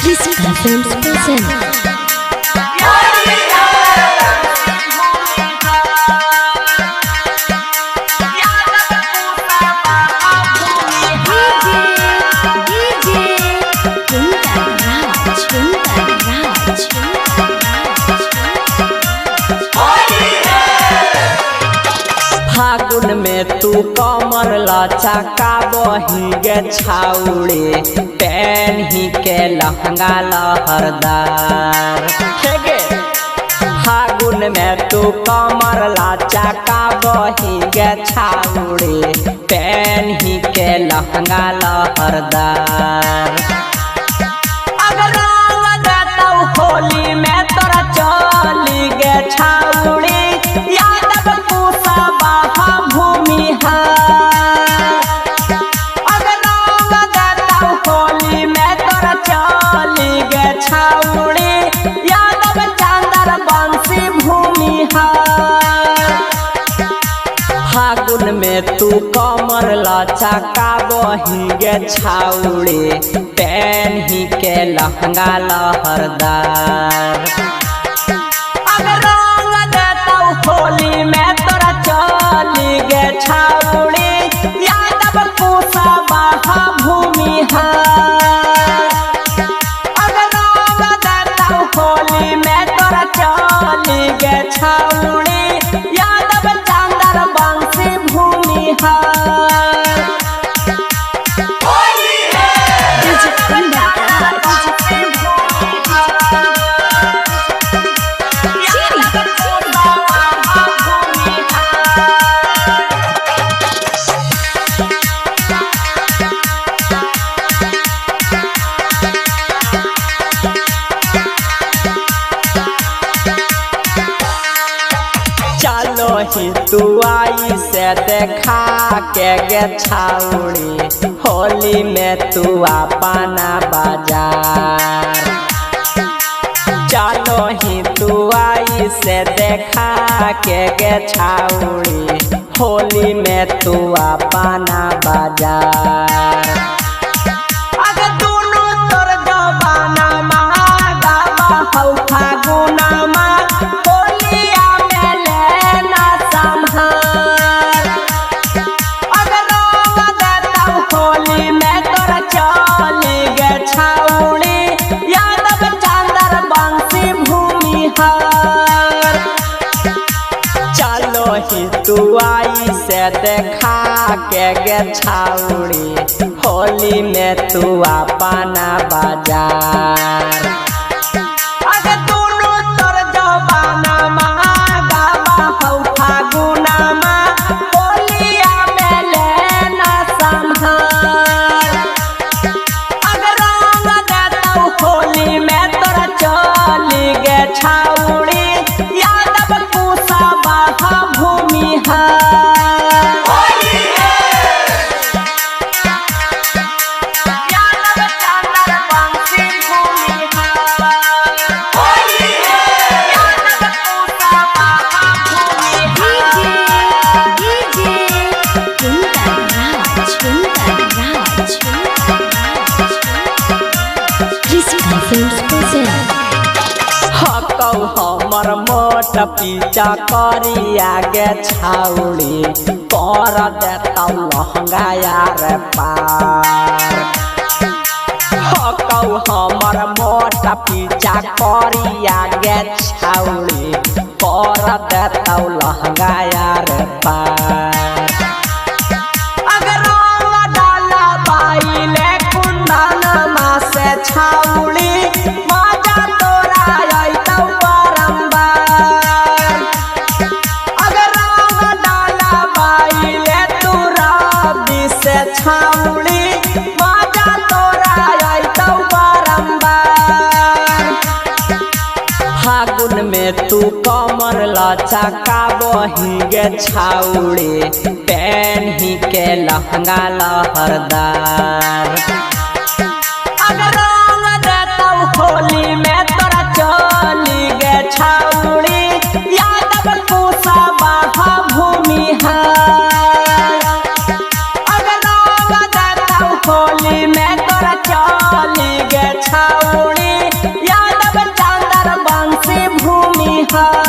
Risika Films present. फागुन में तू कमर लचका बही गे छाउड़े पेन ही के लहंगा लहरदार। फागुन में तू कमर लचका बही गे छाउड़े पेन ही के लहंगा लहरदार। अगर होली में तोरा चली गे छाउड़ी फागुन में तू कमर लचका बही गे छाउड़े पेन ही के लहंगा लहरदार। अगर होली में तोरा चली गे छाउड़े यादव कुशवाहा भूमि होली में तोरा चली गे छाउड़े यादव चांदर बंसी भूमि ही तू आई से देखा के गे छाउड़ी होली में तू अपना बाजार। चलो ही तू आई से देखा के गे छाउड़ी होली में तू अपना बाजार। अगर दोनों तोर जवाना महागा हौ फागुना तू आई से देखा के गे छाउड़ी होली में तू अपना बाजार। अगर दोनों तोर जवाना महागा हौ फागुना होलिया में लेना संभाल। अगर होली में तोरा चली गे छाउड़ी यादव कुशवाहा भूमि हमर मोट पीछा करिया गे छाउड़ी कर देता लहंगा यार पार। हमर मोट पीछा करिया गे छाउड़ी कर देता लहंगा यार पार। अगर डाला बाइले कुंदन मा से छाउड़ी फागुन में तू कमर लचका बही गे छाउड़े पेन ही के लहंगा लहरदार। अगर होली में तोरा चली गे छाउड़ी यादव कुशवाहा भूमि अगर होली में तोरा चली गे छाउड़ी सा